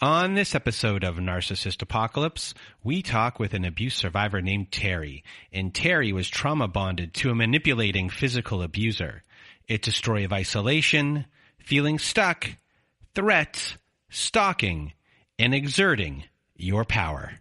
On this episode of Narcissist Apocalypse, we talk with an abuse survivor named Terry, and Terry was trauma bonded to a manipulating physical abuser. It's a story of isolation, feeling stuck, threats, stalking, and exerting your power.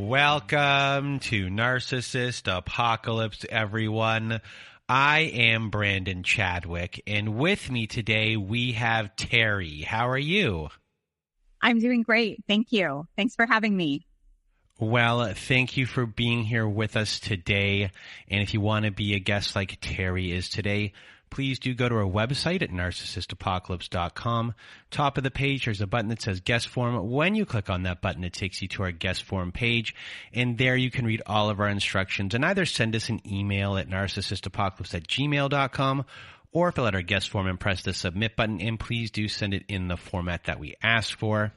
Welcome to Narcissist Apocalypse, everyone. I am Brandon Chadwick, and with me today we have Terry. How are you? I'm doing great. Thank you. Thanks for having me. Well, thank you for being here with us today. And if you want to be a guest like Terry is today, please do go to our website at narcissistapocalypse.com. Top of the page, there's a button that says guest form. When you click on that button, it takes you to our guest form page. And there you can read all of our instructions and either send us an email at narcissistapocalypse@gmail.com or fill out our guest form and press the submit button. And please do send it in the format that we ask for.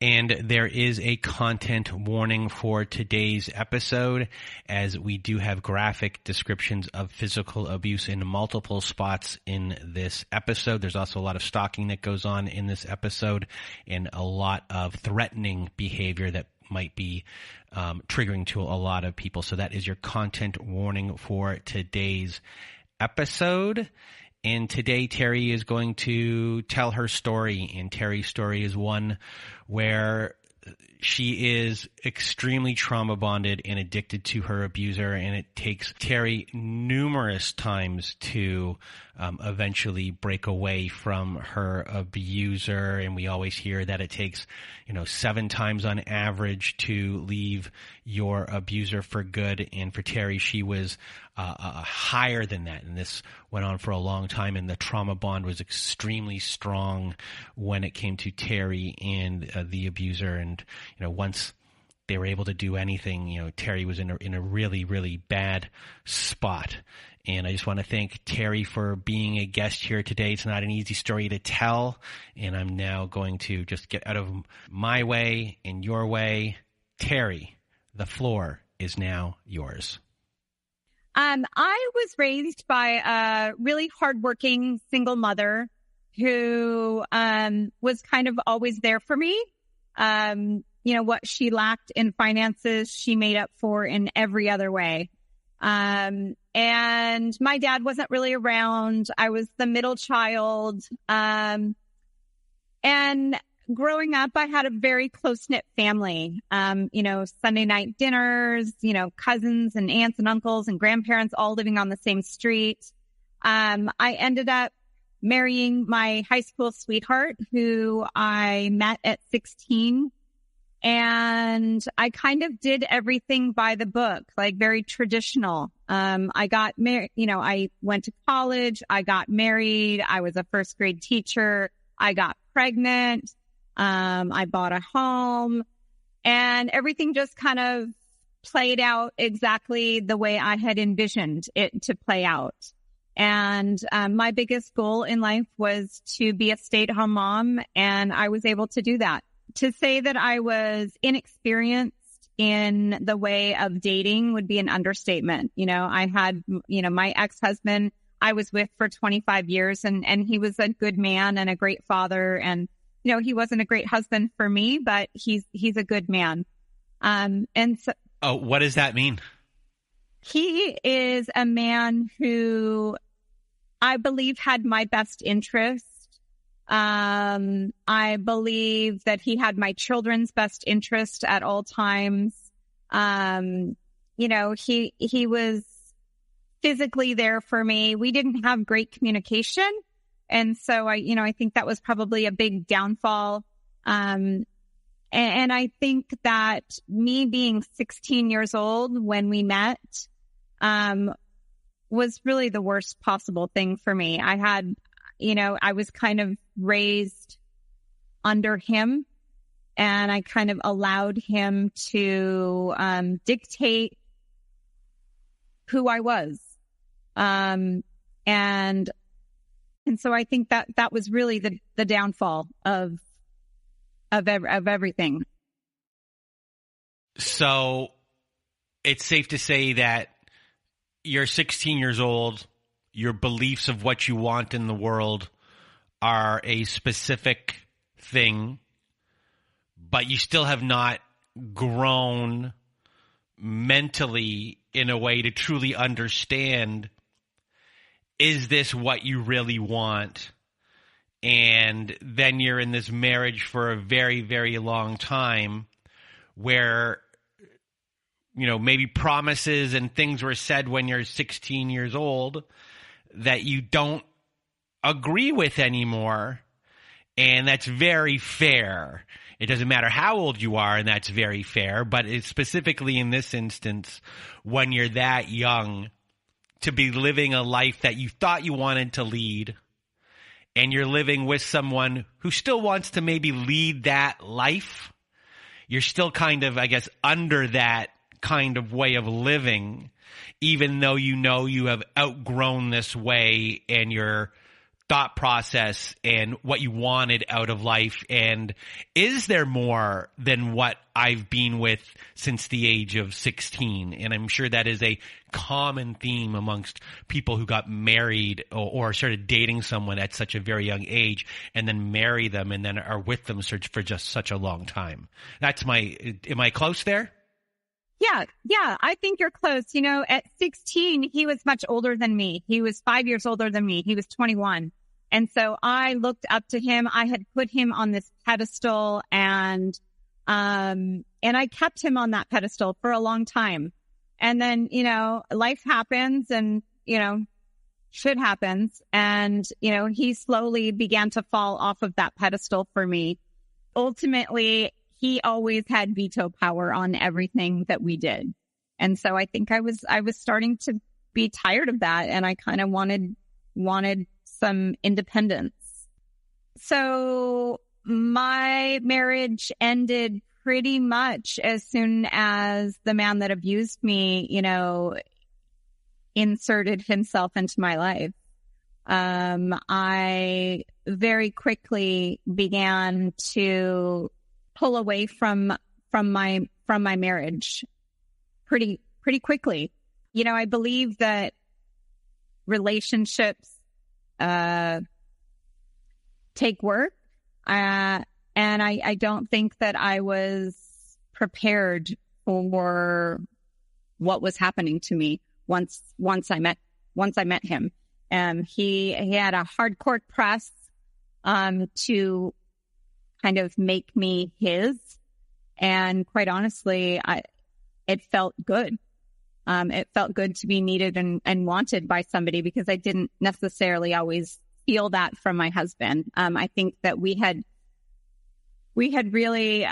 And there is a content warning for today's episode, as we do have graphic descriptions of physical abuse in multiple spots in this episode. There's also a lot of stalking that goes on in this episode and a lot of threatening behavior that might be triggering to a lot of people. So that is your content warning for today's episode. And today, Terry is going to tell her story, and Terry's story is one where she is extremely trauma bonded and addicted to her abuser, and it takes Terry numerous times to eventually break away from her abuser. And we always hear that it takes, 7 times on average to leave your abuser for good. And for Terry, she was higher than that. And this went on for a long time, and the trauma bond was extremely strong when it came to Terry and the abuser. And, once they were able to do anything, Terry was in a really, really bad spot. And I just want to thank Terry for being a guest here today. It's not an easy story to tell, and I'm now going to just get out of my way and your way. Terry, the floor is now yours. I was raised by a really hardworking single mother who was kind of always there for me. What she lacked in finances, she made up for in every other way. And my dad wasn't really around. I was the middle child. And growing up, I had a very close-knit family. Sunday night dinners, cousins and aunts and uncles and grandparents all living on the same street. I ended up marrying my high school sweetheart, who I met at 16. And I kind of did everything by the book, like very traditional. I got married, I went to college, I got married, I was a first grade teacher, I got pregnant, I bought a home, and everything just kind of played out exactly the way I had envisioned it to play out. And my biggest goal in life was to be a stay-at-home mom, and I was able to do that. To say that I was inexperienced in the way of dating would be an understatement. I had, my ex-husband I was with for 25 years, and he was a good man and a great father. And, he wasn't a great husband for me, but he's a good man. And so. Oh, what does that mean? He is a man who I believe had my best interest. I believe that he had my children's best interest at all times. He was physically there for me. We didn't have great communication. And so I think that was probably a big downfall. And I think that me being 16 years old when we met, was really the worst possible thing for me. I was kind of raised under him, and I kind of allowed him to dictate who I was. And And so I think that was really the downfall of everything. So it's safe to say that you're 16 years old, your beliefs of what you want in the world are a specific thing, but you still have not grown mentally in a way to truly understand, is this what you really want? And then you're in this marriage for a very, very long time where, you know, maybe promises and things were said when you're 16 years old that you don't agree with anymore. And that's very fair. It doesn't matter how old you are, and that's very fair. But it's specifically in this instance, when you're that young, to be living a life that you thought you wanted to lead, and you're living with someone who still wants to maybe lead that life, you're still kind of, I guess, under that kind of way of living, even though you know you have outgrown this way and your thought process and what you wanted out of life. And is there more than what I've been with since the age of 16? And I'm sure that is a common theme amongst people who got married or started dating someone at such a very young age and then marry them and then are with them for just such a long time. Am I close there? Yeah, I think you're close. You know, at 16, he was much older than me. He was 5 years older than me. He was 21. And so I looked up to him. I had put him on this pedestal and I kept him on that pedestal for a long time. And then, you know, life happens and, you know, shit happens. And, you know, he slowly began to fall off of that pedestal for me. Ultimately, he always had veto power on everything that we did. And so I think I was starting to be tired of that. And I kind of wanted some independence. So my marriage ended pretty much as soon as the man that abused me, you know, inserted himself into my life. I very quickly began to pull away from my marriage pretty quickly. You know, I believe that relationships take work, and I don't think that I was prepared for what was happening to me once I met him. He had a hardcore press to kind of make me his, and quite honestly, it felt good. It felt good to be needed and wanted by somebody, because I didn't necessarily always feel that from my husband. I think that we had really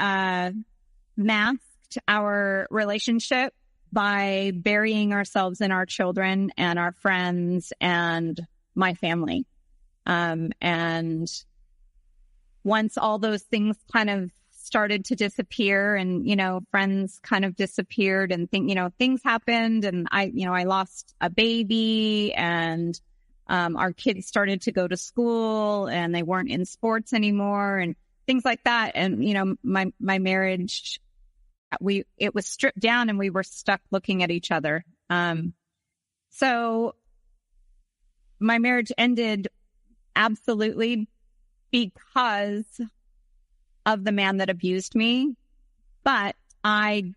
masked our relationship by burying ourselves in our children and our friends and my family. And once all those things kind of started to disappear and, you know, friends kind of disappeared and things happened, and I lost a baby, and our kids started to go to school and they weren't in sports anymore and things like that. And, you know, my marriage, it was stripped down and we were stuck looking at each other. So my marriage ended absolutely because of the man that abused me. But I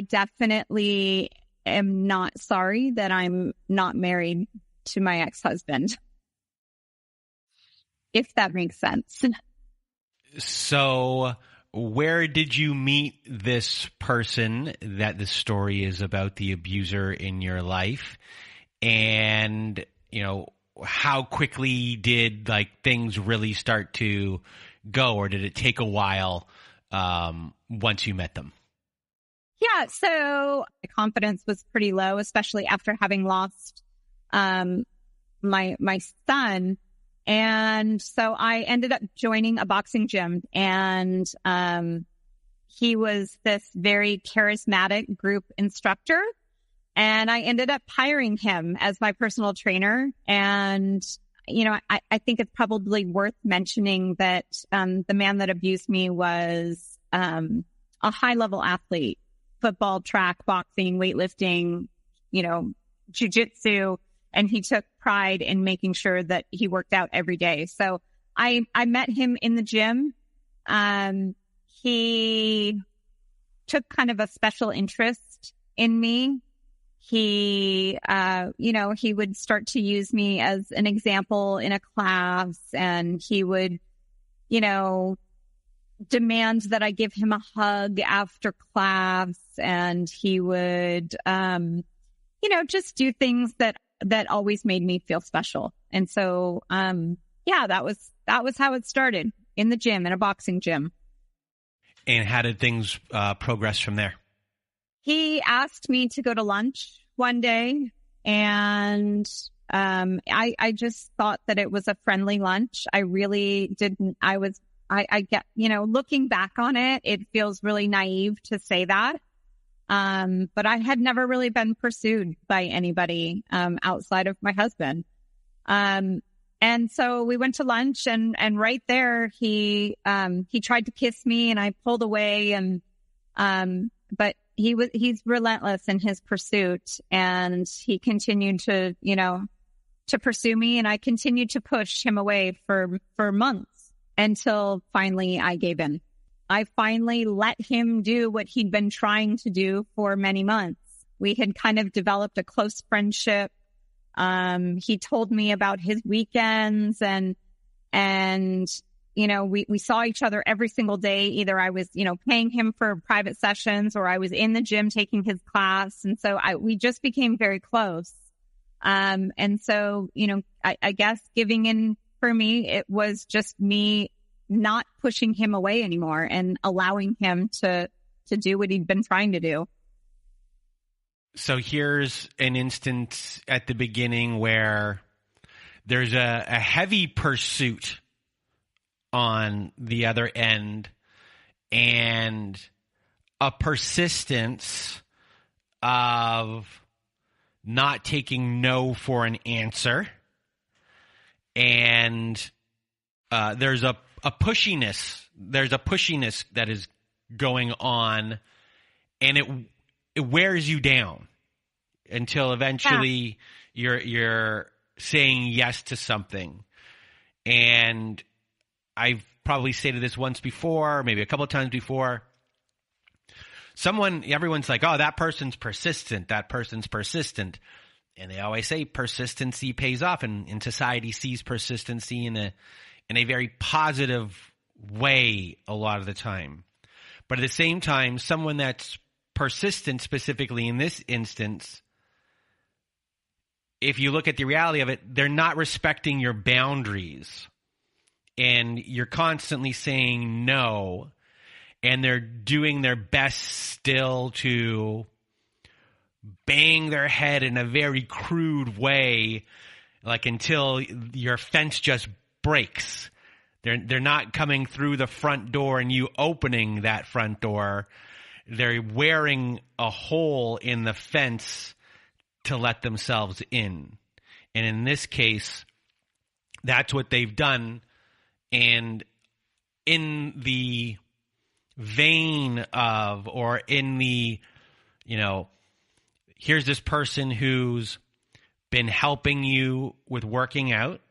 definitely am not sorry that I'm not married to my ex-husband, if that makes sense. So where did you meet this person that the story is about, the abuser in your life? And, you know, how quickly did things really start to go, or did it take a while once you met them? Yeah, so my confidence was pretty low, especially after having lost my son. And so I ended up joining a boxing gym, and he was this very charismatic group instructor, and I ended up hiring him as my personal trainer. And I think it's probably worth mentioning that the man that abused me was a high-level athlete, football, track, boxing, weightlifting, jiu-jitsu, and he took pride in making sure that he worked out every day. So I met him in the gym. He took kind of a special interest in me. He, he would start to use me as an example in a class, and he would, demand that I give him a hug after class, and he would, just do things that always made me feel special. And so, that was how it started, in the gym, in a boxing gym. And how did things progress from there? He asked me to go to lunch one day, and I just thought that it was a friendly lunch. I really didn't. I get, looking back on it, it feels really naive to say that. But I had never really been pursued by anybody outside of my husband. And so we went to lunch, and right there he tried to kiss me, and I pulled away, and but he's relentless in his pursuit, and he continued to pursue me, and I continued to push him away for months until finally I gave in. I finally let him do what he'd been trying to do for many months. We had kind of developed a close friendship. He told me about his weekends, and we saw each other every single day. Either I was, paying him for private sessions, or I was in the gym taking his class. And so we just became very close. And so, I guess giving in for me, it was just me not pushing him away anymore and allowing him to do what he'd been trying to do. So here's an instance at the beginning where there's a heavy pursuit on the other end, and a persistence of not taking no for an answer. And there's a pushiness. There's a pushiness that is going on, and it wears you down until eventually you're saying yes to something. And I've probably stated this once before, maybe a couple of times before. Everyone's like, oh, that person's persistent. That person's persistent. And they always say persistency pays off, and society sees persistency in a very positive way a lot of the time. But at the same time, someone that's persistent, specifically in this instance, if you look at the reality of it, they're not respecting your boundaries, and you're constantly saying no, and they're doing their best still to bang their head in a very crude way, like until your fence just breaks. They're not coming through the front door and you opening that front door. They're wearing a hole in the fence to let themselves in. And in this case, that's what they've done. And in the vein of, or in the, here's this person who's been helping you with working out.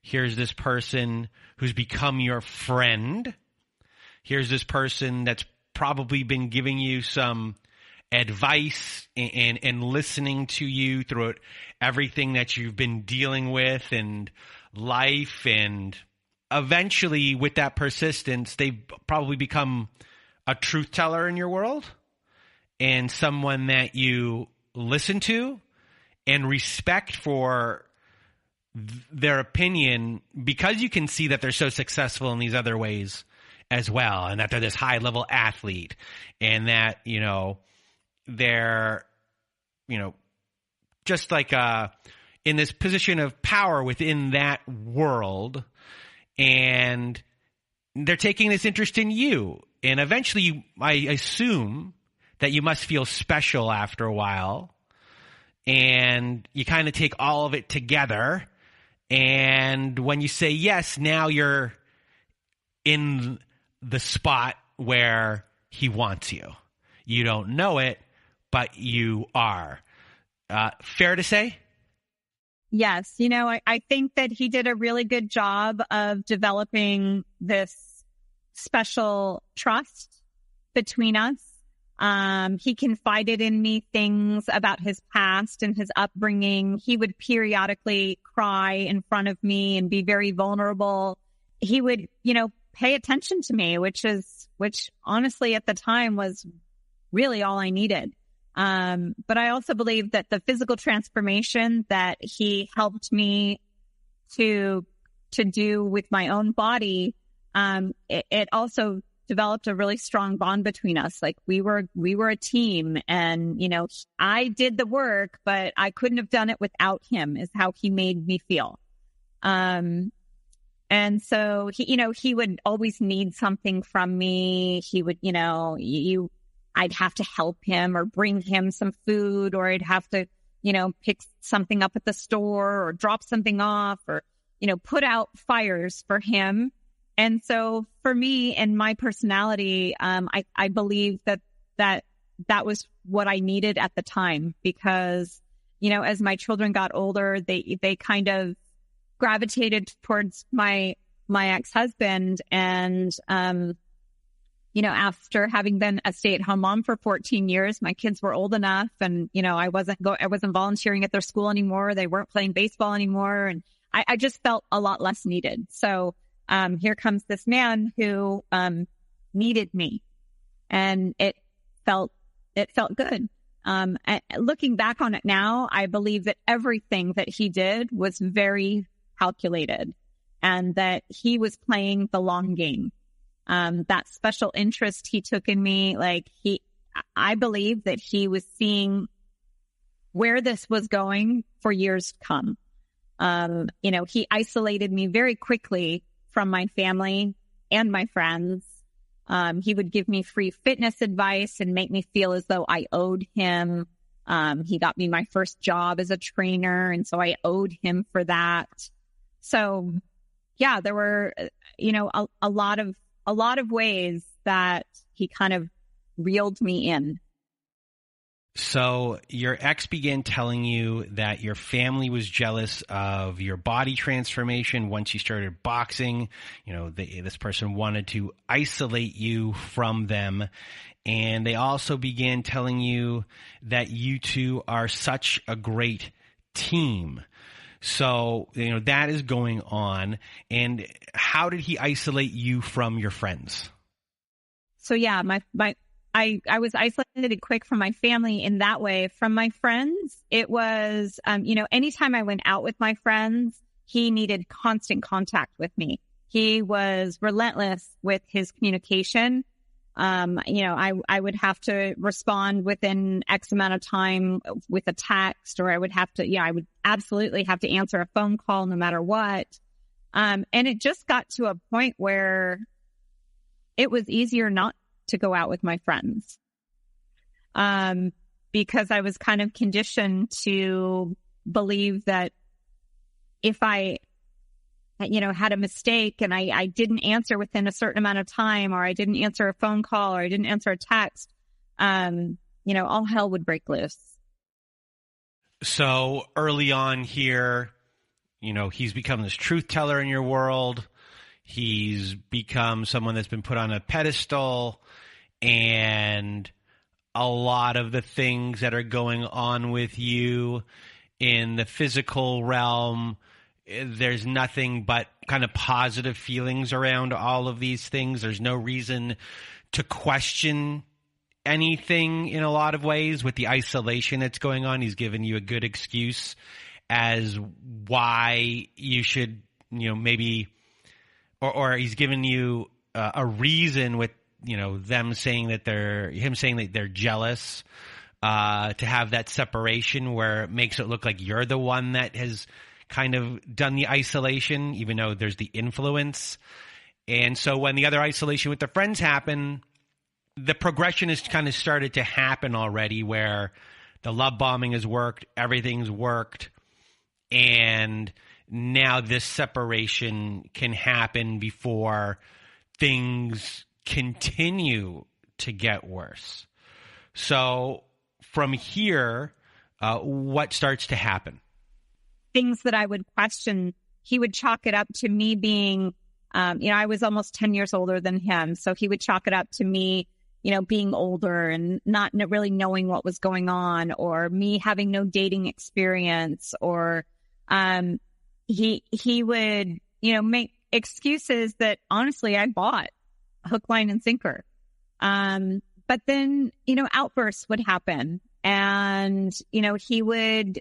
Here's this person who's become your friend. Here's this person that's probably been giving you some advice and listening to you throughout everything that you've been dealing with and life. And eventually, with that persistence, they've probably become a truth teller in your world, and someone that you listen to and respect for their opinion, because you can see that they're so successful in these other ways as well, and that they're this high level athlete, and that, they're, just like in this position of power within that world, and they're taking this interest in you. And eventually, I assume that you must feel special after a while, and you kind of take all of it together, And when you say yes, now you're in the spot where he wants you. You don't know it, but you are. Fair to say? Yes. I think that he did a really good job of developing this special trust between us. He confided in me things about his past and his upbringing. He would periodically cry in front of me and be very vulnerable. He would, pay attention to me, which honestly at the time was really all I needed. But I also believe that the physical transformation that he helped me to do with my own body, it also developed a really strong bond between us. Like we were a team, and, I did the work, but I couldn't have done it without him, is how he made me feel. And so he would always need something from me. He would, I'd have to help him or bring him some food, or I'd have to, pick something up at the store or drop something off, or, put out fires for him. And so for me and my personality, I believe that was what I needed at the time, because, as my children got older, they kind of gravitated towards my ex-husband. And, after having been a stay-at-home mom for 14 years, my kids were old enough, and, I wasn't volunteering at their school anymore. They weren't playing baseball anymore. And I just felt a lot less needed. So, here comes this man who, needed me, and it felt good. And looking back on it now, I believe that everything that he did was very calculated, and that he was playing the long game. That special interest he took in me, I believe that he was seeing where this was going for years to come. He isolated me very quickly from my family and my friends. He would give me free fitness advice and make me feel as though I owed him. He got me my first job as a trainer, and so I owed him for that. So yeah, there were, a lot of ways that he kind of reeled me in. So your ex began telling you that your family was jealous of your body transformation once you started boxing. This person wanted to isolate you from them. And they also began telling you that you two are such a great team. So, that is going on. And how did he isolate you from your friends? So yeah, I was isolated quick from my family in that way. From my friends, it was, anytime I went out with my friends, he needed constant contact with me. He was relentless with his communication. I would have to respond within X amount of time with a text, or I would absolutely have to answer a phone call no matter what. And it just got to a point where it was easier not to go out with my friends. Because I was kind of conditioned to believe that if I, had a mistake and I didn't answer within a certain amount of time, or I didn't answer a phone call, or I didn't answer a text, all hell would break loose. So early on here, he's become this truth teller in your world. He's become someone that's been put on a pedestal, and a lot of the things that are going on with you in the physical realm, there's nothing but kind of positive feelings around all of these things. There's no reason to question anything in a lot of ways. With the isolation that's going on, he's given you a good excuse as why you should, maybe, or he's given you a reason with, him saying that they're jealous, to have that separation where it makes it look like you're the one that has kind of done the isolation, even though there's the influence. And so when the other isolation with the friends happen, the progression has kind of started to happen already, where the love bombing has worked, everything's worked, and now this separation can happen before things continue to get worse. So from here, what starts to happen? Things that I would question, he would chalk it up to me being, I was almost 10 years older than him. So he would chalk it up to me, being older and not really knowing what was going on, or me having no dating experience, or he would, make excuses that honestly I bought hook, line, and sinker. But then, outbursts would happen, and, he would,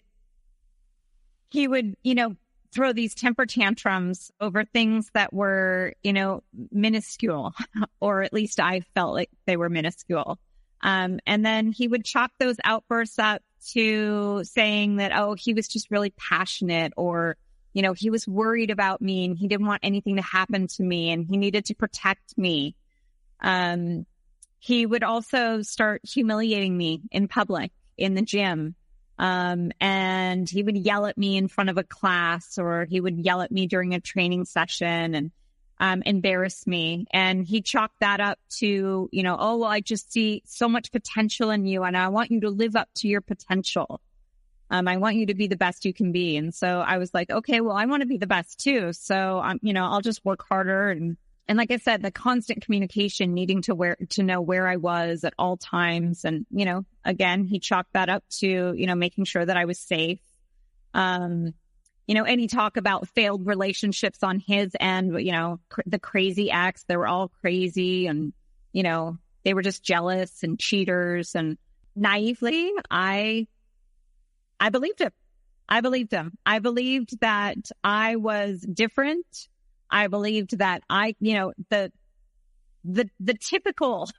throw these temper tantrums over things that were, minuscule, or at least I felt like they were minuscule. And then he would chalk those outbursts up to saying that, oh, he was just really passionate, or, he was worried about me and he didn't want anything to happen to me and he needed to protect me. He would also start humiliating me in public, in the gym. And he would yell at me in front of a class, or he would yell at me during a training session and embarrass me. And he chalked that up to, oh, well, I just see so much potential in you and I want you to live up to your potential. I want you to be the best you can be. And so I was like, okay, well, I want to be the best too. So I'll just work harder. And like I said, the constant communication, needing to know where I was at all times. And, again, he chalked that up to, making sure that I was safe. Any talk about failed relationships on his end, the crazy ex, they were all crazy and, they were just jealous and cheaters. And naively, I believed him. I believed him. I believed that I was different. I believed that the typical,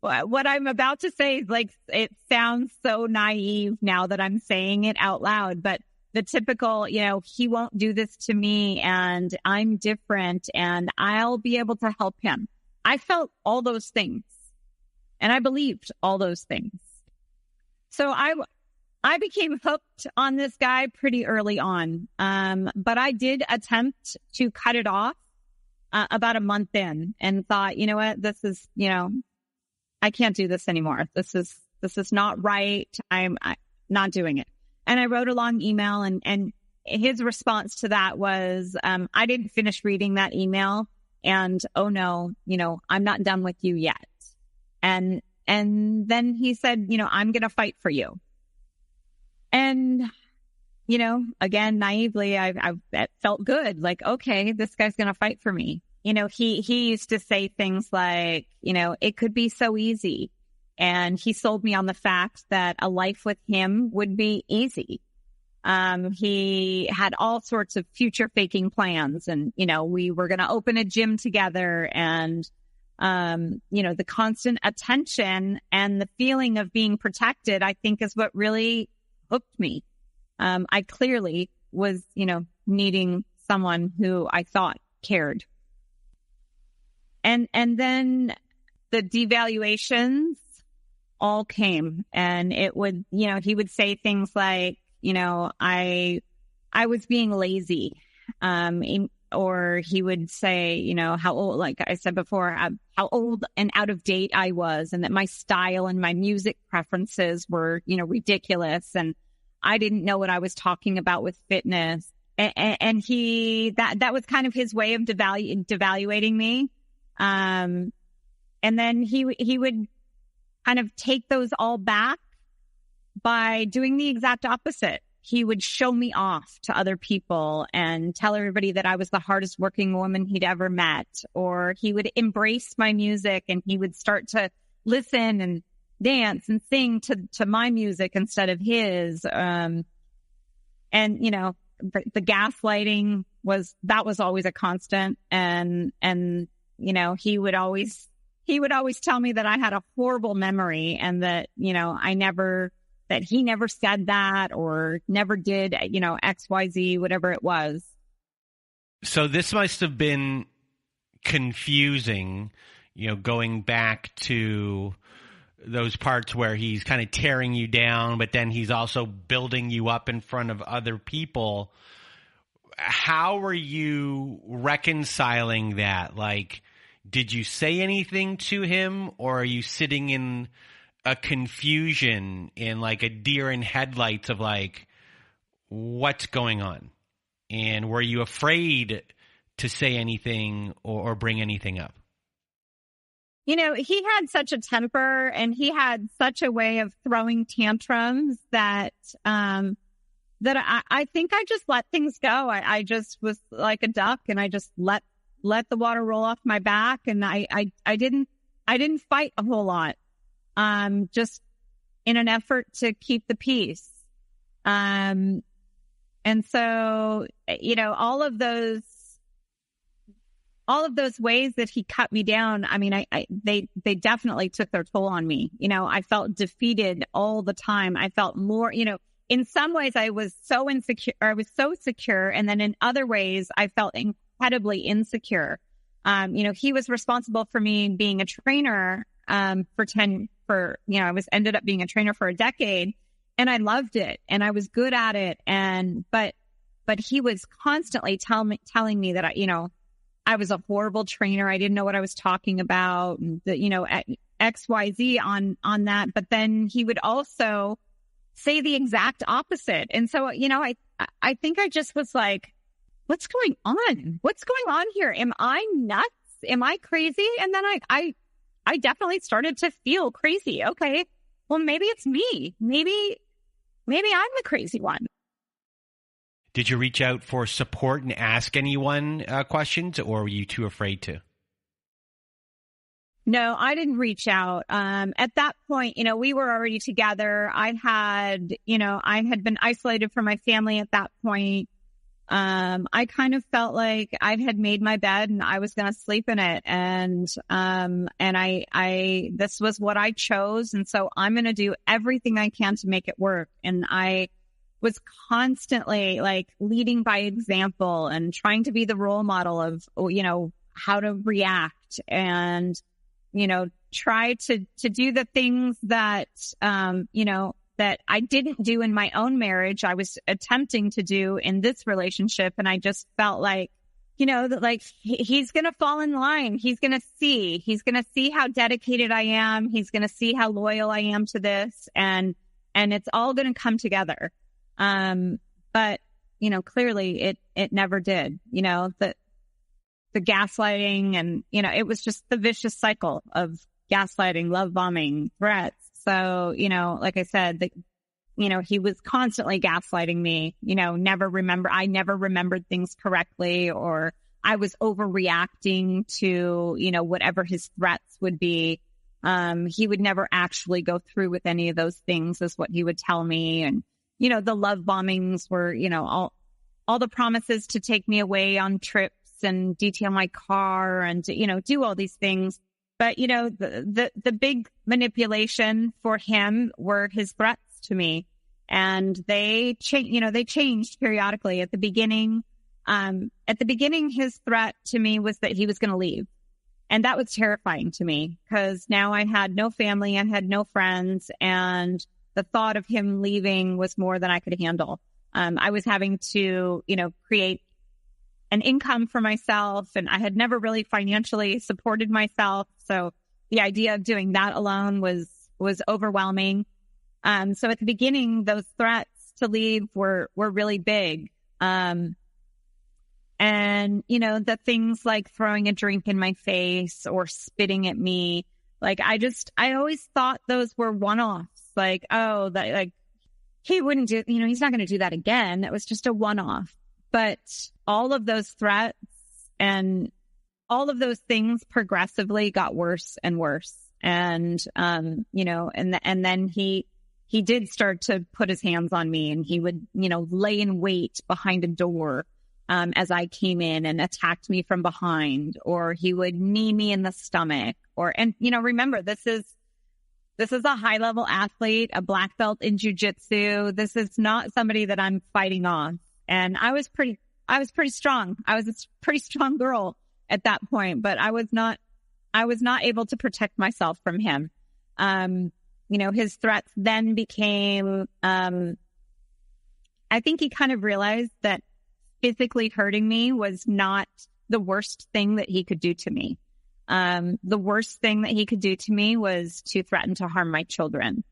what I'm about to say is like, it sounds so naive now that I'm saying it out loud, but the typical, he won't do this to me and I'm different and I'll be able to help him. I felt all those things and I believed all those things. So I became hooked on this guy pretty early on. But I did attempt to cut it off about a month in and thought, you know what, this is, I can't do this anymore. This is not right. I'm not doing it. And I wrote a long email and his response to that was, I didn't finish reading that email and, oh no, I'm not done with you yet. And then he said, I'm going to fight for you. And, again, naively, I felt good. Like, okay, this guy's going to fight for me. He used to say things like, it could be so easy. And he sold me on the fact that a life with him would be easy. He had all sorts of future faking plans and, we were going to open a gym together and, the constant attention and the feeling of being protected, I think is what really hooked me. I clearly was, needing someone who I thought cared. And then the devaluations all came and it would, he would say things like, I was being lazy. Or he would say, how old, like I said before, how old and out of date I was and that my style and my music preferences were, ridiculous. And I didn't know what I was talking about with fitness. And that was kind of his way of devaluating me. And then he would kind of take those all back by doing the exact opposite. He would show me off to other people and tell everybody that I was the hardest working woman he'd ever met. Or he would embrace my music and he would start to listen and dance and sing to my music instead of his. And, the gaslighting was always a constant. And, he would always tell me that I had a horrible memory and that, that he never said that or never did, XYZ, whatever it was. So this must have been confusing, going back to those parts where he's kind of tearing you down, but then he's also building you up in front of other people. how are you reconciling that? Like, did you say anything to him, or are you sitting in a confusion, in like a deer in headlights of like, what's going on? And were you afraid to say anything or bring anything up? You know, he had such a temper and he had such a way of throwing tantrums that, I think I just let things go. I just was like a duck and I just let the water roll off my back. And I didn't fight a whole lot, just in an effort to keep the peace. And so, you know, all of those ways that he cut me down, I mean, they definitely took their toll on me. You know, I felt defeated all the time. I felt more, you know, in some ways I was so insecure, I was so secure. And then in other ways I felt incredibly insecure. You know, he was responsible for me being a trainer, I ended up being a trainer for a decade, and I loved it and I was good at it. But he was constantly telling me that I was a horrible trainer. I didn't know what I was talking about, XYZ on that. But then he would also say the exact opposite. And so, you know, I think I just was like, what's going on? What's going on here? Am I nuts? Am I crazy? And then I definitely started to feel crazy. Okay, well, maybe it's me. Maybe I'm the crazy one. Did you reach out for support and ask anyone questions, or were you too afraid to? No, I didn't reach out. At that point, you know, we were already together. I had been isolated from my family at that point. I kind of felt like I had made my bed and I was going to sleep in it. And this was what I chose. And so I'm going to do everything I can to make it work. And I was constantly like leading by example and trying to be the role model of, you know, how to react and, you know, try to do the things that, that I didn't do in my own marriage. I was attempting to do in this relationship. And I just felt like, you know, that like he's going to fall in line. He's going to see how dedicated I am. He's going to see how loyal I am to this, and it's all going to come together. But, you know, clearly it never did, you know, the gaslighting and, you know, it was just the vicious cycle of gaslighting, love bombing, threats. So, you know, like I said, he was constantly gaslighting me, you know, I never remembered things correctly, or I was overreacting to, you know, whatever his threats would be. He would never actually go through with any of those things, is what he would tell me. And, you know, the love bombings were, you know, all the promises to take me away on trips and detail my car and to, you know, do all these things. But, you know, the big manipulation for him were his threats to me. And they changed periodically. At the beginning, his threat to me was that he was going to leave. And that was terrifying to me, because now I had no family, I had no friends, and the thought of him leaving was more than I could handle. I was having to, you know, create an income for myself, and I had never really financially supported myself. So the idea of doing that alone was overwhelming. So at the beginning, those threats to leave were really big. And, you know, the things like throwing a drink in my face or spitting at me, like I always thought those were one-offs. Like, oh, that, like, he wouldn't do, you know, he's not going to do that again. It was just a one-off. But all of those threats and all of those things progressively got worse and worse. And, you know, and then he did start to put his hands on me, and he would, you know, lay in wait behind a door, as I came in, and attacked me from behind, or he would knee me in the stomach, and, you know, remember, this is a high level athlete, a black belt in jiu-jitsu. This is not somebody that I'm fighting off. And I was pretty strong. I was a pretty strong girl at that point, but I was not able to protect myself from him. You know, his threats then became, I think he kind of realized that physically hurting me was not the worst thing that he could do to me. The worst thing that he could do to me was to threaten to harm my children.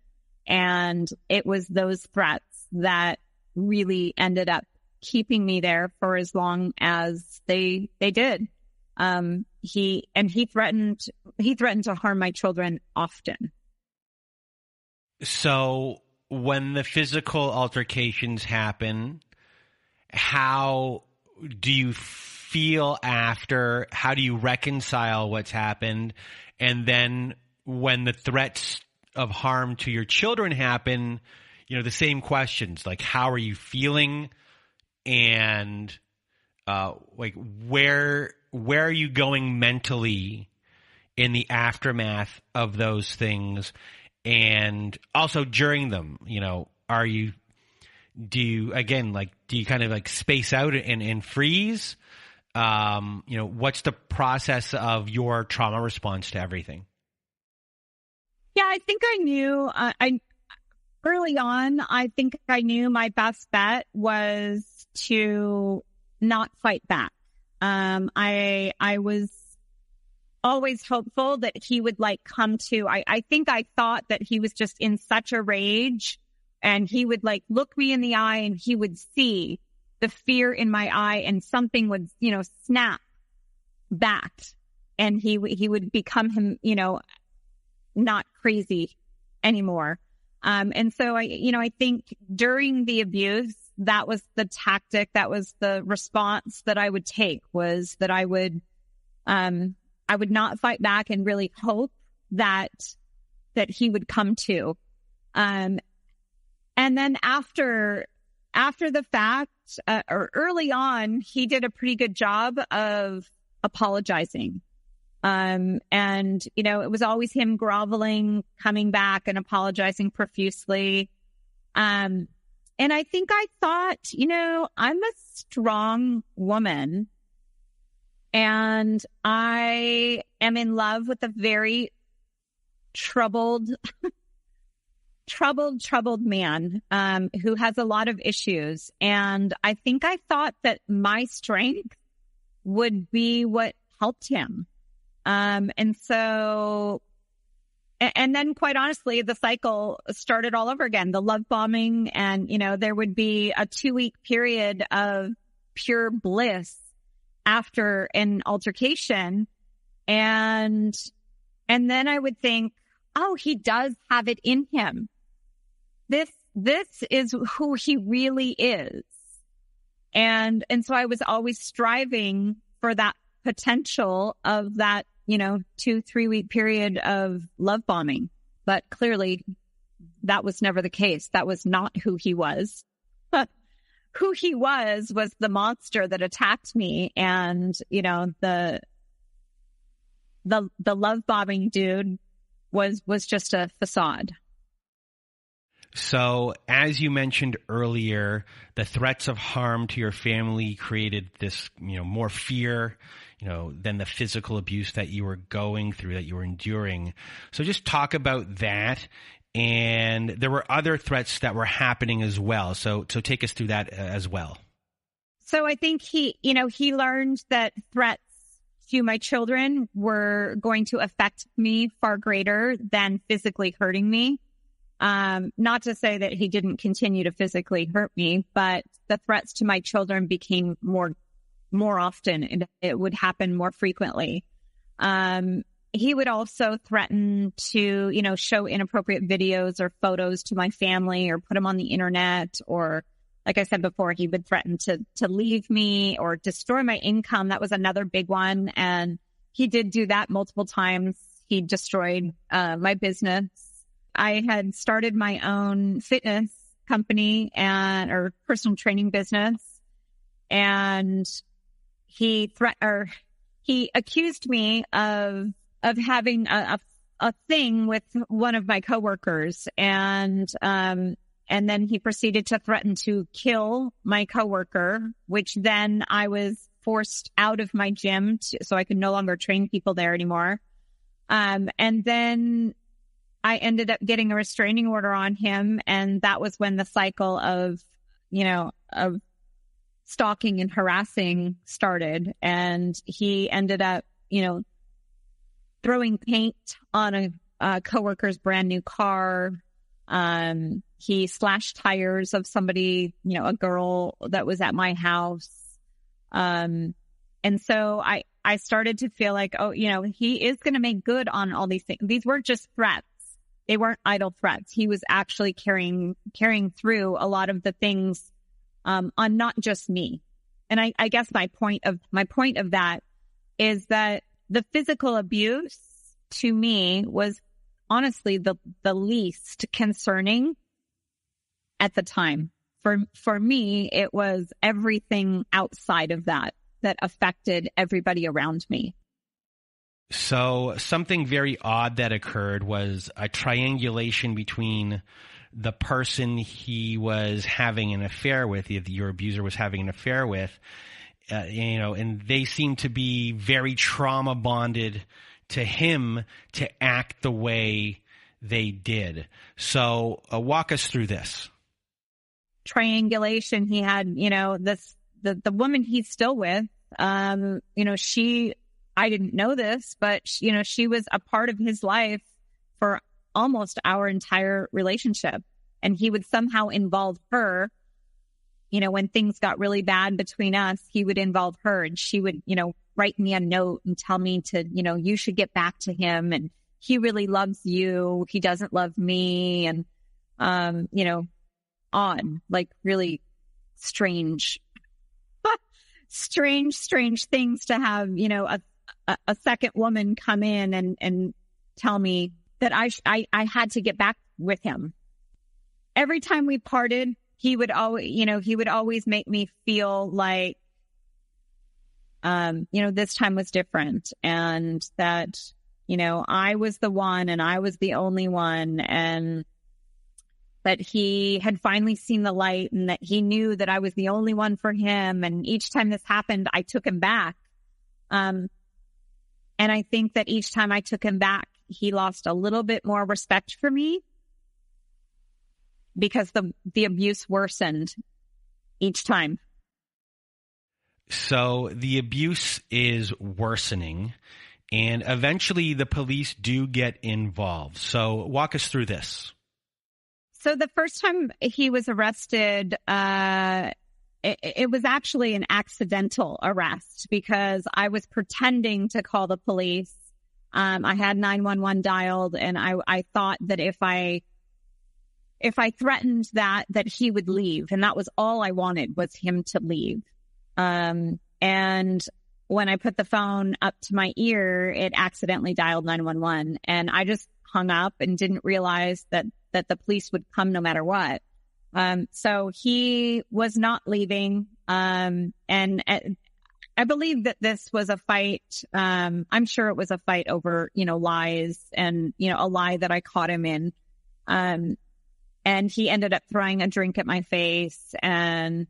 And it was those threats that really ended up keeping me there for as long as they did. He threatened to harm my children often. So when the physical altercations happen, how do you feel after? How do you reconcile what's happened? And then when the threats of harm to your children happen, the same questions, like how are you feeling? And where are you going mentally in the aftermath of those things? And also during them, do you kind of like space out and freeze? What's the process of your trauma response to everything? Yeah, I think I knew, early on, I think I knew my best bet was to not fight back. I was always hopeful that he would come to, I think I thought that he was just in such a rage and he would look me in the eye and he would see the fear in my eye and something would, snap back and he would become him, not crazy anymore. And so I think during the abuse, that was the tactic, that was the response that I would take, was that I would not fight back and really hope that he would come to. And then after the fact, or early on, he did a pretty good job of apologizing. And, it was always him groveling, coming back and apologizing profusely. And I think I thought, I'm a strong woman and I am in love with a very troubled man, who has a lot of issues. And I think I thought that my strength would be what helped him. And then quite honestly, the cycle started all over again, the love bombing. And, there would be a 2-week period of pure bliss after an altercation. And then I would think, oh, he does have it in him. This is who he really is. And so I was always striving for that potential of that, 2-3 week period of love bombing. But clearly that was never the case. That was not who he was. Who he was the monster that attacked me. And, the love bombing dude was just a facade. So as you mentioned earlier, the threats of harm to your family created this, more fear, than the physical abuse that you were going through, that you were enduring. So just talk about that. And there were other threats that were happening as well. So take us through that as well. So I think he learned that threats to my children were going to affect me far greater than physically hurting me. Not to say that he didn't continue to physically hurt me, but the threats to my children became more often, and it would happen more frequently. He would also threaten to, show inappropriate videos or photos to my family or put them on the internet. Or, like I said before, he would threaten to leave me or destroy my income. That was another big one. And he did do that multiple times. He destroyed my business. I had started my own fitness company or personal training business. And he accused me of having a thing with one of my coworkers. And then he proceeded to threaten to kill my coworker, which then I was forced out of my gym so I could no longer train people there anymore. And then I ended up getting a restraining order on him. And that was when the cycle of stalking and harassing started, and he ended up, throwing paint on a coworker's brand new car. He slashed tires of somebody, a girl that was at my house. And so I started to feel like, he is going to make good on all these things. These weren't just threats. They weren't idle threats. He was actually carrying through a lot of the things, on not just me. And I guess my point of that is that the physical abuse to me was honestly the least concerning at the time. For me, it was everything outside of that affected everybody around me. So something very odd that occurred was a triangulation between the person he was having an affair with, your abuser was having an affair with, and they seemed to be very trauma bonded to him to act the way they did. So walk us through this. Triangulation. He had, the woman he's still with, I didn't know this, but she was a part of his life for almost our entire relationship. And he would somehow involve her, when things got really bad between us, he would involve her, and she would, write me a note and tell me to, you should get back to him. And he really loves you. He doesn't love me. And, like really strange things to have, a second woman come in and tell me that I had to get back with him. Every time we parted, he would always make me feel like, this time was different, and that, I was the one and I was the only one, and that he had finally seen the light, and that he knew that I was the only one for him. And each time this happened, I took him back. And I think that each time I took him back, he lost a little bit more respect for me, because the abuse worsened each time. So the abuse is worsening, and eventually the police do get involved. So walk us through this. So the first time he was arrested, it was actually an accidental arrest, because I was pretending to call the police. I had 911 dialed, and I thought that if I threatened that he would leave. And that was all I wanted, was him to leave. And when I put the phone up to my ear, it accidentally dialed 911, and I just hung up and didn't realize that the police would come no matter what. So he was not leaving. And I believe that this was a fight. I'm sure it was a fight over, lies, and, a lie that I caught him in. And he ended up throwing a drink at my face. And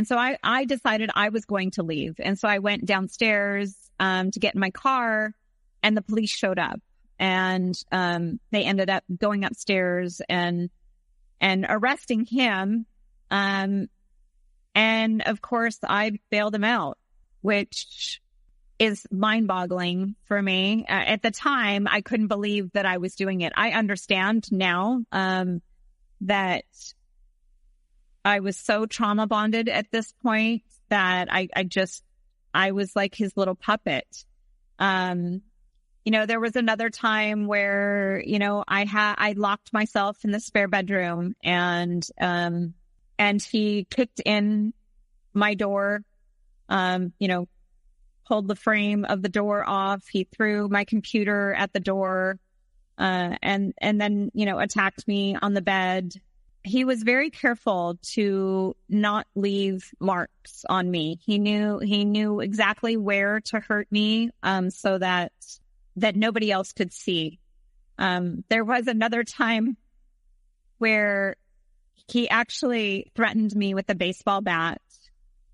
so I decided I was going to leave. And so I went downstairs, to get in my car, and the police showed up. And they ended up going upstairs and arresting him. And of course, I bailed him out, which is mind-boggling for me. At the time, I couldn't believe that I was doing it. I understand now that I was so trauma bonded at this point that I was like his little puppet. There was another time where, I locked myself in the spare bedroom, and he kicked in my door, pulled the frame of the door off. He threw my computer at the door, and then, attacked me on the bed. He was very careful to not leave marks on me. He knew exactly where to hurt me, so that nobody else could see. There was another time where he actually threatened me with a baseball bat.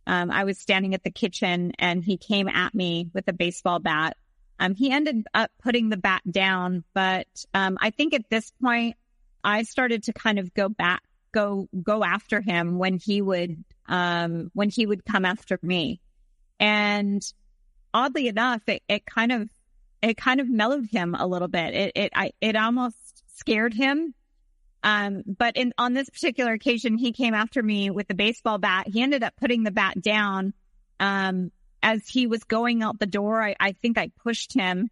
I was standing at the kitchen, and he came at me with a baseball bat. He ended up putting the bat down, but I think at this point I started to kind of go after him when he would when he would come after me. And oddly enough, it kind of mellowed him a little bit. It almost scared him. But on this particular occasion, he came after me with the baseball bat. He ended up putting the bat down. As he was going out the door, I think I pushed him.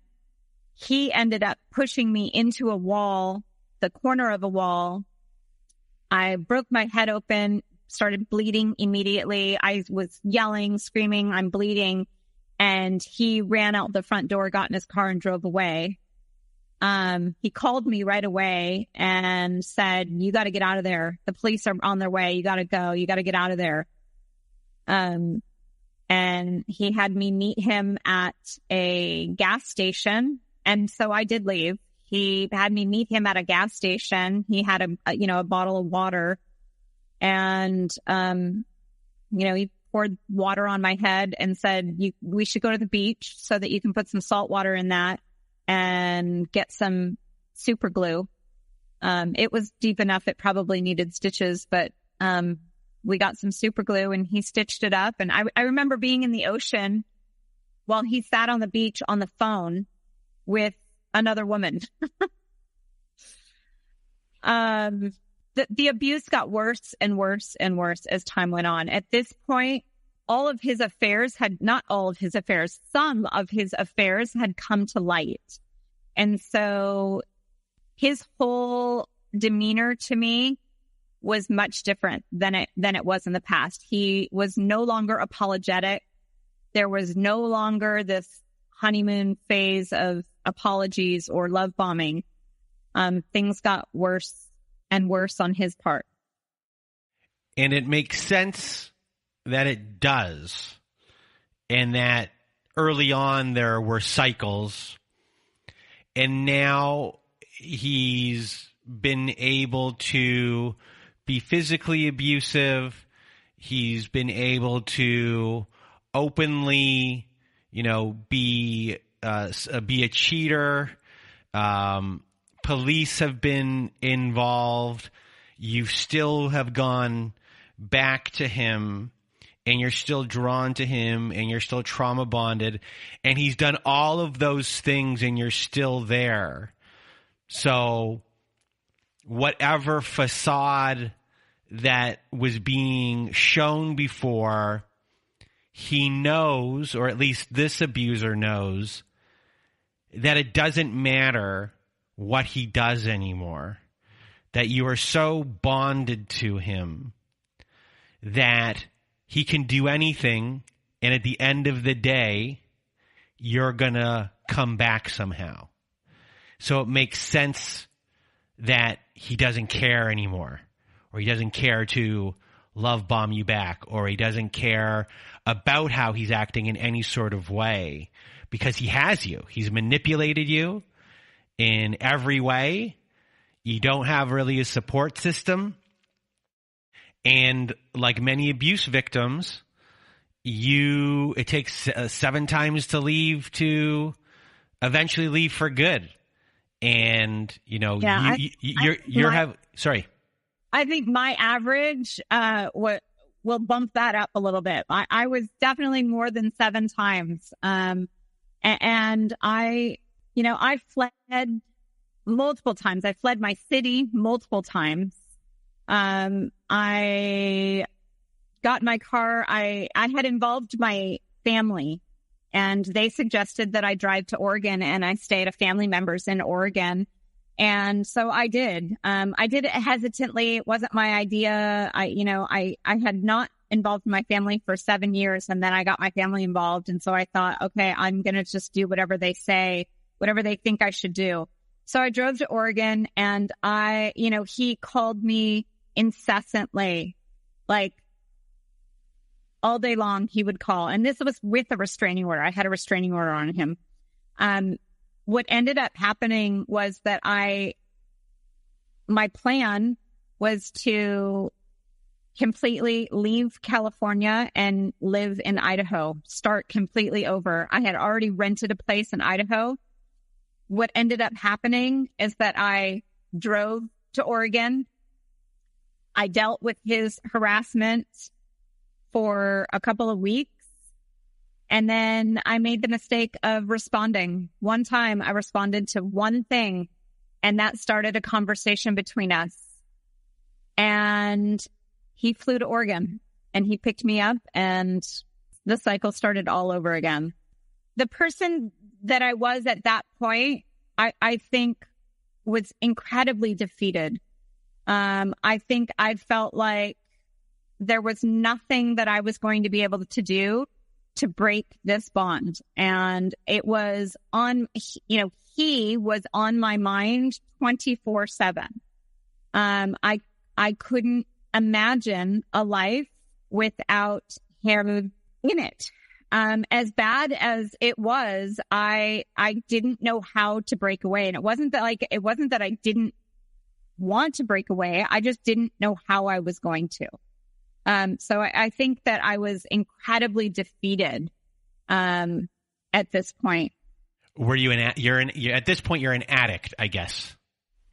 He ended up pushing me into a wall, the corner of a wall. I broke my head open, started bleeding immediately. I was yelling, screaming, I'm bleeding. And he ran out the front door, got in his car and drove away. He called me right away and said, you got to get out of there. The police are on their way. You got to go. You got to get out of there. And he had me meet him at a gas station. And so I did leave. He had me meet him at a gas station. He had a bottle of water, and, he poured water on my head and said, we should go to the beach so that you can put some salt water in that and get some super glue. It was deep enough. It probably needed stitches, but, we got some super glue and he stitched it up. And I remember being in the ocean while he sat on the beach on the phone with another woman. The abuse got worse and worse and worse as time went on. At this point, some of his affairs had come to light. And so his whole demeanor to me was much different than it was in the past. He was no longer apologetic. There was no longer this honeymoon phase of apologies or love bombing. Things got worse and worse on his part. And it makes sense that it does. And that early on there were cycles. And now he's been able to be physically abusive. He's been able to openly, be a cheater. Police have been involved. You still have gone back to him, and you're still drawn to him, and you're still trauma bonded. And he's done all of those things, and you're still there. So whatever facade that was being shown before, he knows, or at least this abuser knows, that it doesn't matter what he does anymore. That you are so bonded to him that he can do anything, and at the end of the day, you're going to come back somehow. So it makes sense that he doesn't care anymore, or he doesn't care to love bomb you back, or he doesn't care about how he's acting in any sort of way, because he has you. He's manipulated you in every way. You don't have really a support system. And like many abuse victims, it takes 7 times to leave to eventually leave for good. And, sorry. I think my average will bump that up a little bit. I was definitely more than 7 times. And I fled multiple times. I fled my city multiple times. I got in my car. I had involved my family, and they suggested that I drive to Oregon, and I stay at a family member's in Oregon. And so I did. I did it hesitantly. It wasn't my idea. I had not involved my family for 7 years, and then I got my family involved. And so I thought, okay, I'm going to just do whatever they say, whatever they think I should do. So I drove to Oregon, and he called me incessantly, like all day long he would call. And this was with a restraining order. I had a restraining order on him. What ended up happening was that my plan was to completely leave California and live in Idaho, start completely over. I had already rented a place in Idaho. What ended up happening is that I drove to Oregon. I dealt with his harassment for a couple of weeks. And then I made the mistake of responding. One time I responded to one thing, and that started a conversation between us. And he flew to Oregon and he picked me up, and the cycle started all over again. The person that I was at that point, I think was incredibly defeated. I think I felt like there was nothing that I was going to be able to do to break this bond. And it was on, he was on my mind 24/7. I couldn't imagine a life without him in it. As bad as it was, I didn't know how to break away. And it wasn't that I didn't want to break away. I just didn't know how I was going to. So I think that I was incredibly defeated, at this point. Were you at this point, you're an addict, I guess.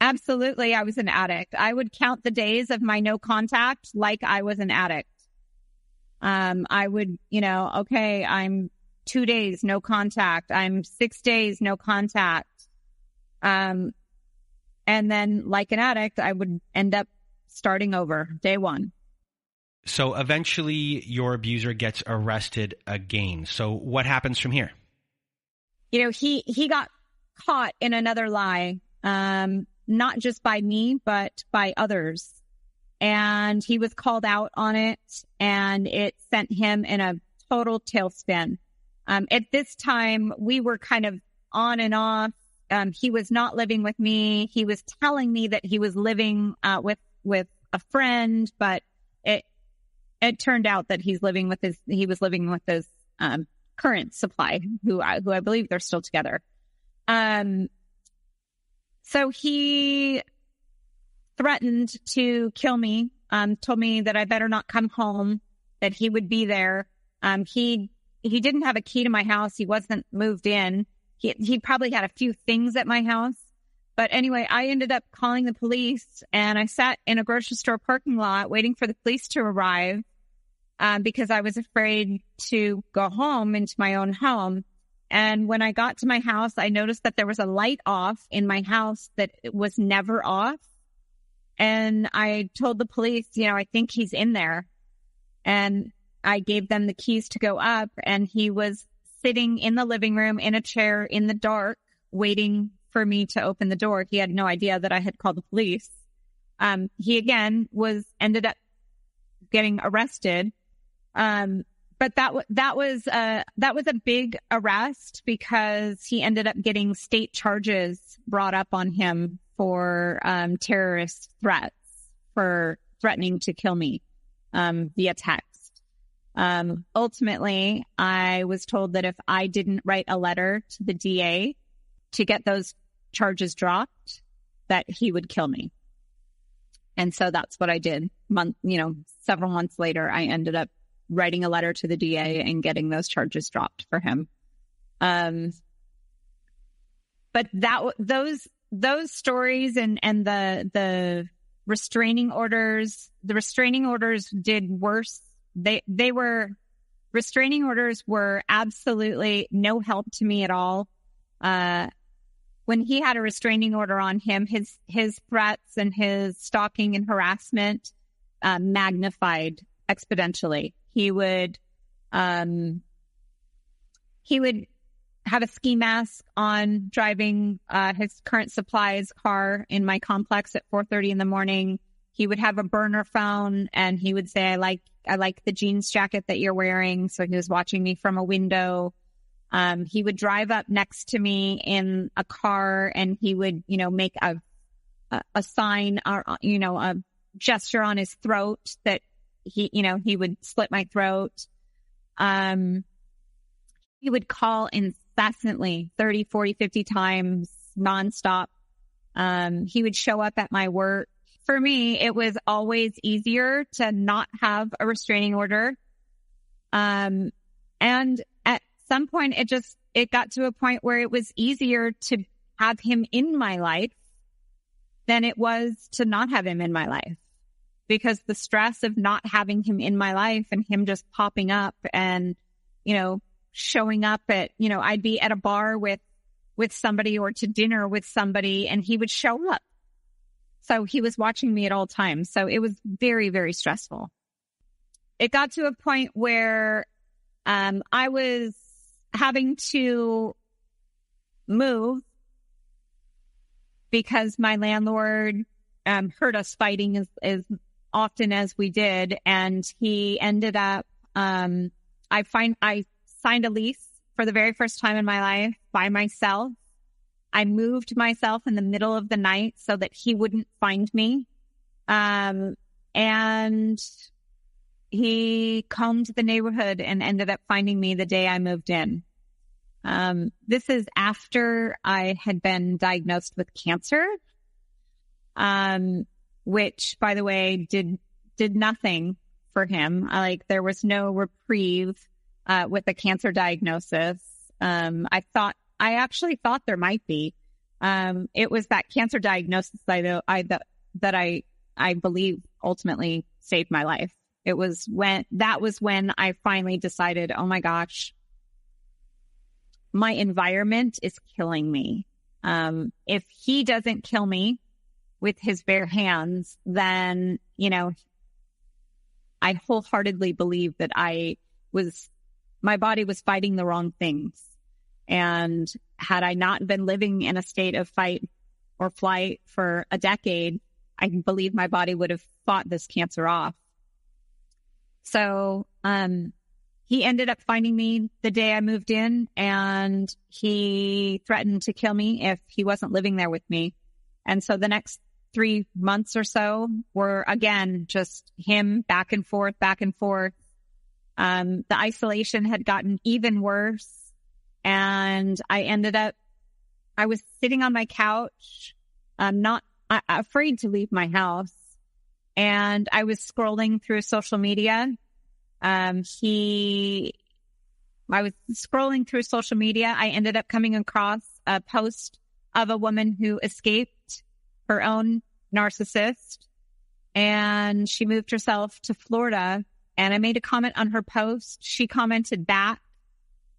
Absolutely. I was an addict. I would count the days of my no contact like I was an addict. I would, okay, I'm 2 days, no contact. I'm 6 days, no contact. And then like an addict, I would end up starting over day one. So eventually your abuser gets arrested again. So what happens from here? He got caught in another lie, not just by me, but by others. And he was called out on it, and it sent him in a total tailspin. At this time, we were kind of on and off. He was not living with me. He was telling me that he was living with a friend, but it turned out that he was living with his current supply, who I believe they're still together. So he threatened to kill me, told me that I better not come home, that he would be there. He didn't have a key to my house. He wasn't moved in. He probably had a few things at my house. But anyway, I ended up calling the police, and I sat in a grocery store parking lot waiting for the police to arrive, because I was afraid to go home into my own home. And when I got to my house, I noticed that there was a light off in my house that was never off. And I told the police, I think he's in there. And I gave them the keys to go up, and he was sitting in the living room in a chair in the dark, waiting for me to open the door. He had no idea that I had called the police. He again ended up getting arrested. But that was a big arrest, because he ended up getting state charges brought up on him for terrorist threats, for threatening to kill me via text. Ultimately, I was told that if I didn't write a letter to the DA to get those charges dropped, that he would kill me. And so that's what I did. Several months later, I ended up writing a letter to the DA and getting those charges dropped for him. But those stories and the restraining orders did worse. Restraining orders were absolutely no help to me at all. When he had a restraining order on him, his threats and his stalking and harassment magnified exponentially. He would have a ski mask on, driving his current supplies car in my complex at 4:30 in the morning. He would have a burner phone, and he would say, I like the jeans jacket that you're wearing. So he was watching me from a window. He would drive up next to me in a car, and he would, make a sign or, a gesture on his throat that he would slit my throat. He would call incessantly, 30, 40, 50 times nonstop. He would show up at my work. For me, it was always easier to not have a restraining order. And at some point, it got to a point where it was easier to have him in my life than it was to not have him in my life. because the stress of not having him in my life and him just popping up and, showing up at, I'd be at a bar with somebody or to dinner with somebody and he would show up. So he was watching me at all times. So it was very, very stressful. It got to a point where I was having to move because my landlord heard us fighting as often as we did. And he ended up, I signed a lease for the very first time in my life by myself. I moved myself in the middle of the night so that he wouldn't find me. And he combed the neighborhood and ended up finding me the day I moved in. This is after I had been diagnosed with cancer, which, by the way, did nothing for him. There was no reprieve with a cancer diagnosis. I actually thought there might be. It was that cancer diagnosis that I believe ultimately saved my life. That was when I finally decided, oh my gosh, my environment is killing me. If he doesn't kill me with his bare hands, then, I wholeheartedly believe that my body was fighting the wrong things. And had I not been living in a state of fight or flight for a decade, I believe my body would have fought this cancer off. So, he ended up finding me the day I moved in, and he threatened to kill me if he wasn't living there with me. And so the next 3 months or so were, again, just him back and forth. The isolation had gotten even worse. And I was sitting on my couch, not afraid to leave my house. And I was scrolling through social media. I was scrolling through social media. I ended up coming across a post of a woman who escaped her own narcissist, and she moved herself to Florida. And I made a comment on her post. She commented back.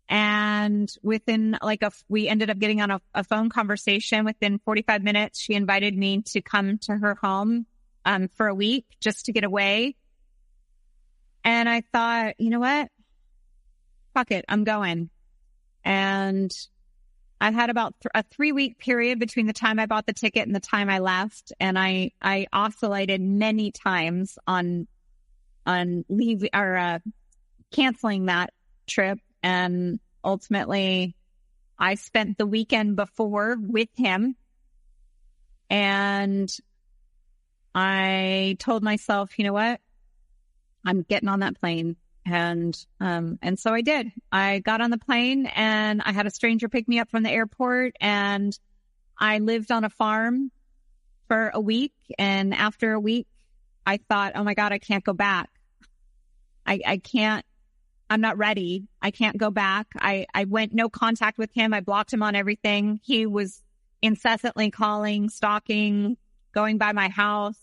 And within we ended up getting on a phone conversation. Within 45 minutes, she invited me to come to her home for a week just to get away. And I thought, you know what? Fuck it. I'm going. And I had about a 3-week period between the time I bought the ticket and the time I left. And I oscillated many times on leave or canceling that trip. And ultimately, I spent the weekend before with him, and I told myself, you know what? I'm getting on that plane. And so I did. I got on the plane, and I had a stranger pick me up from the airport, and I lived on a farm for a week. And after a week, I thought, oh my God, I can't go back. I can't. I'm not ready. I can't go back. I went no contact with him. I blocked him on everything. He was incessantly calling, stalking, going by my house,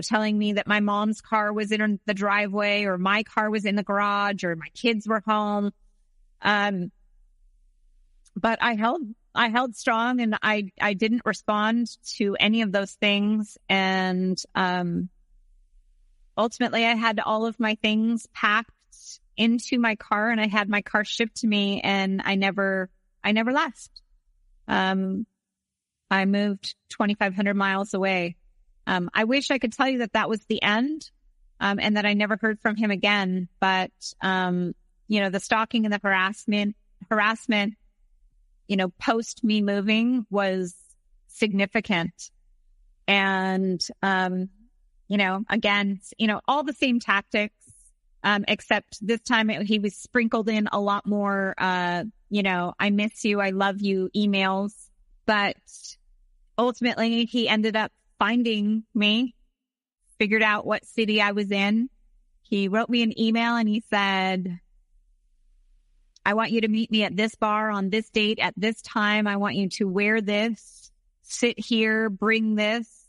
telling me that my mom's car was in the driveway, or my car was in the garage, or my kids were home. But I held strong, and I didn't respond to any of those things. And, ultimately I had all of my things packed into my car, and I had my car shipped to me, and I never left. I moved 2,500 miles away. I wish I could tell you that was the end, and that I never heard from him again. But, the stalking and the harassment, post me moving was significant. And, again, all the same tactics. Except this time he was sprinkled in a lot more, I miss you, I love you emails. But ultimately he ended up finding me, figured out what city I was in. He wrote me an email, and he said, I want you to meet me at this bar on this date at this time. I want you to wear this, sit here, bring this.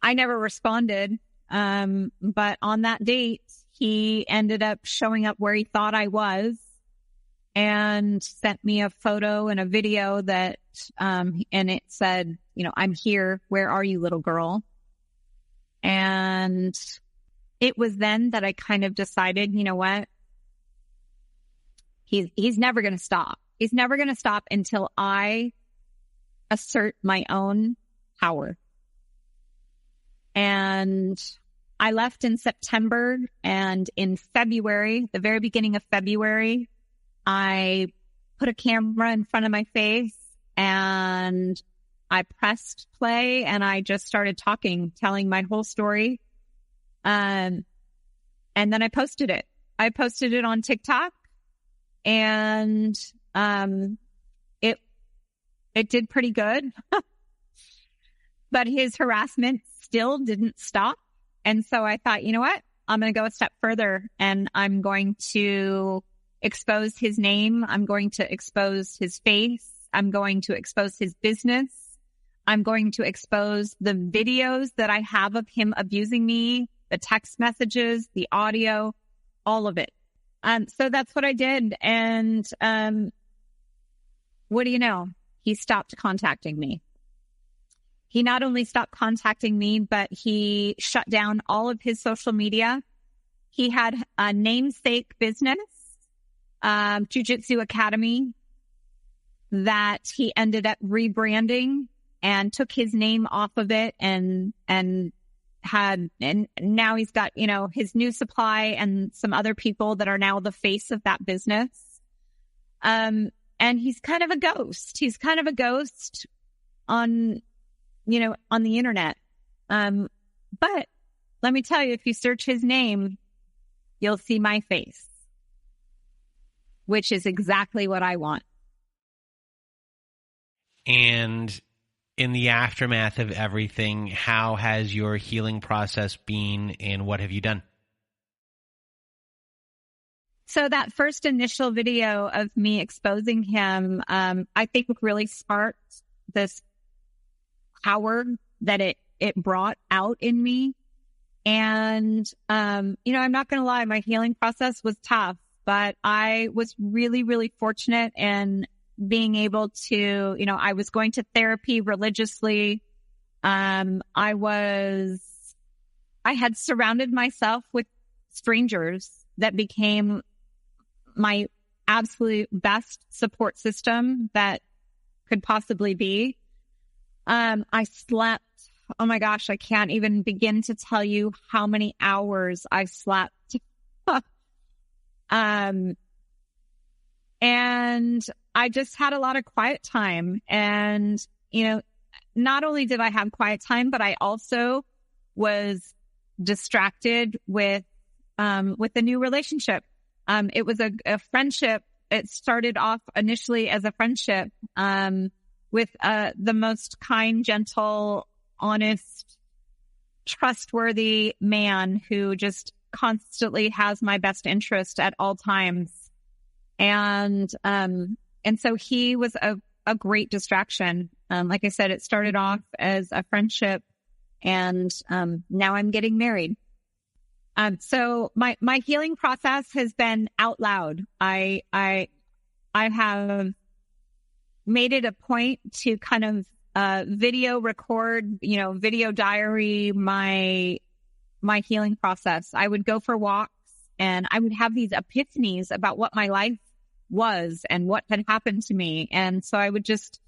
I never responded. But on that date, he ended up showing up where he thought I was and sent me a photo and a video that, and it said, I'm here. Where are you, little girl? And it was then that I kind of decided, you know what? He's never going to stop. He's never going to stop until I assert my own power. And I left in September, and in February, the very beginning of February, I put a camera in front of my face and I pressed play and I just started talking, telling my whole story. And then I posted it. I posted it on TikTok, and it did pretty good. But his harassment still didn't stop. And so I thought, you know what? I'm going to go a step further, and I'm going to expose his name. I'm going to expose his face. I'm going to expose his business. I'm going to expose the videos that I have of him abusing me, the text messages, the audio, all of it. So that's what I did. And what do you know? He stopped contacting me. He not only stopped contacting me, but he shut down all of his social media. He had a namesake business, Jiu-Jitsu Academy, that he ended up rebranding and took his name off of it, and now he's got, his new supply and some other people that are now the face of that business. And he's kind of a ghost. He's kind of a ghost on the internet. But let me tell you, if you search his name, you'll see my face, which is exactly what I want. And in the aftermath of everything, how has your healing process been, and what have you done? So that first initial video of me exposing him, I think really sparked this power that it brought out in me. And, I'm not going to lie, my healing process was tough, but I was really, really fortunate in being able to, I was going to therapy religiously. I had surrounded myself with strangers that became my absolute best support system that could possibly be. I slept. Oh my gosh, I can't even begin to tell you how many hours I slept. And I just had a lot of quiet time. And, not only did I have quiet time, but I also was distracted with a new relationship. It was a friendship. It started off initially as a friendship, with the most kind, gentle, honest, trustworthy man who just constantly has my best interest at all times. And so he was a great distraction. Like I said, it started off as a friendship, and now I'm getting married. So my healing process has been out loud. I have made it a point to kind of video record, video diary my healing process. I would go for walks, and I would have these epiphanies about what my life was and what had happened to me. And so I would just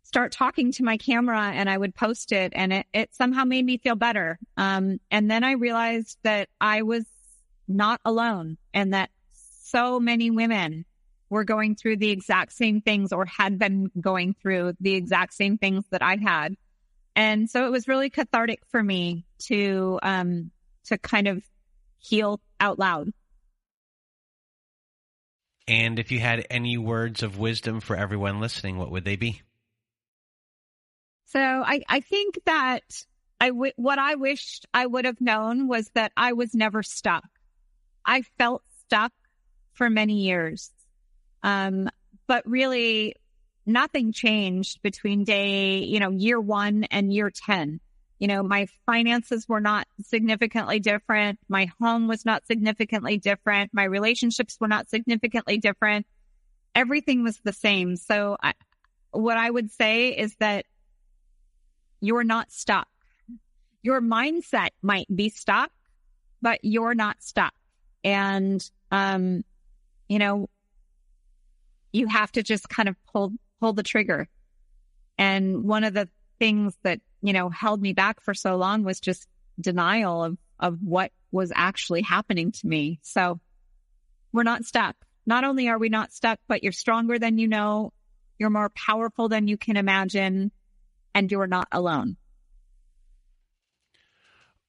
start talking to my camera, and I would post it, and it somehow made me feel better. And then I realized that I was not alone, and that so many women were going through the exact same things, or had been going through the exact same things that I had. And so it was really cathartic for me to kind of heal out loud. And if you had any words of wisdom for everyone listening, what would they be? So I think that what I wished I would have known was that I was never stuck. I felt stuck for many years. But really nothing changed between year 1 and year 10. My finances were not significantly different. My home was not significantly different. My relationships were not significantly different. Everything was the same. So what I would say is that you're not stuck. Your mindset might be stuck, but you're not stuck. And, you have to just kind of pull the trigger. And one of the things that, held me back for so long was just denial of what was actually happening to me. So we're not stuck. Not only are we not stuck, but you're stronger than you know, you're more powerful than you can imagine, and you're not alone.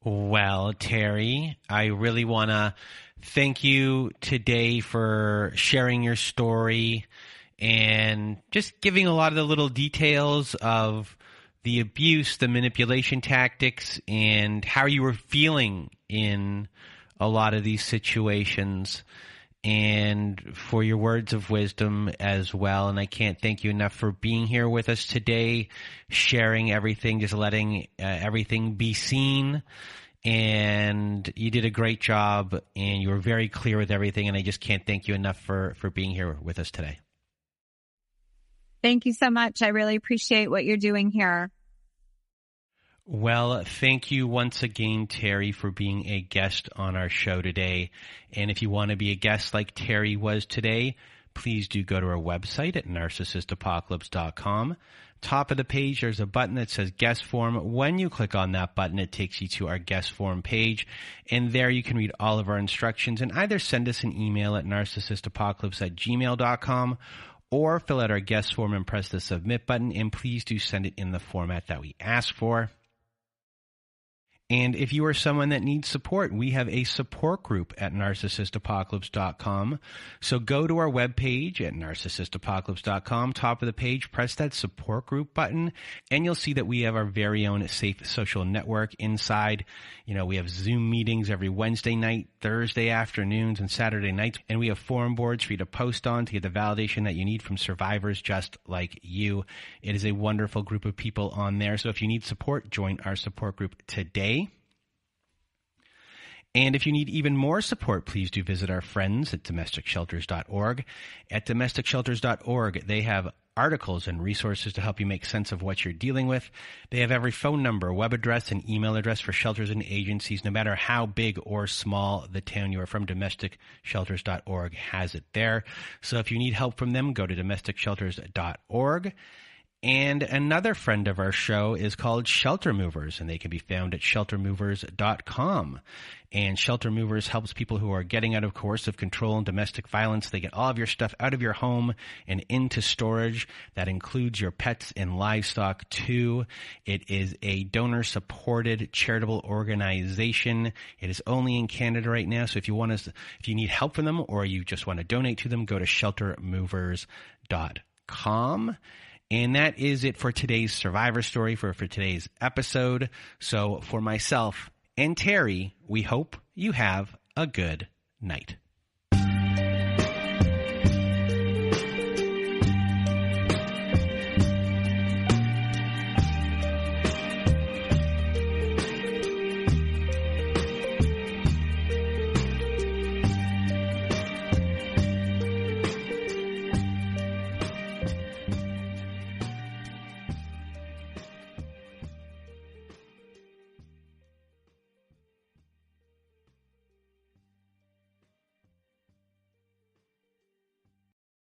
Well, Terry, I really want to thank you today for sharing your story and just giving a lot of the little details of the abuse, the manipulation tactics, and how you were feeling in a lot of these situations, and for your words of wisdom as well. And I can't thank you enough for being here with us today, sharing everything, just letting everything be seen. And you did a great job, and you were very clear with everything. And I just can't thank you enough for being here with us today. Thank you so much. I really appreciate what you're doing here. Well, thank you once again, Terry, for being a guest on our show today. And if you want to be a guest like Terry was today, please do go to our website at narcissistapocalypse.com. Top of the page, there's a button that says guest form. When you click on that button, it takes you to our guest form page. And there you can read all of our instructions and either send us an email at narcissistapocalypse@gmail.com or fill out our guest form and press the submit button. And please do send it in the format that we ask for. And if you are someone that needs support, we have a support group at narcissistapocalypse.com. So go to our webpage at narcissistapocalypse.com. Top of the page, press that support group button, and you'll see that we have our very own safe social network inside. We have Zoom meetings every Wednesday night, Thursday afternoons, and Saturday nights. And we have forum boards for you to post on to get the validation that you need from survivors just like you. It is a wonderful group of people on there. So if you need support, join our support group today. And if you need even more support, please do visit our friends at domesticshelters.org. At domesticshelters.org, they have articles and resources to help you make sense of what you're dealing with. They have every phone number, web address, and email address for shelters and agencies, no matter how big or small the town you are from. Domesticshelters.org has it there. So if you need help from them, go to domesticshelters.org. And another friend of our show is called Shelter Movers, and they can be found at sheltermovers.com. And Shelter Movers helps people who are getting out of coercive control and domestic violence. They get all of your stuff out of your home and into storage. That includes your pets and livestock too. It is a donor-supported charitable organization. It is only in Canada right now. So if you need help from them or you just want to donate to them, go to sheltermovers.com. And that is it for today's survivor story, for today's episode. So for myself and Terry, we hope you have a good night.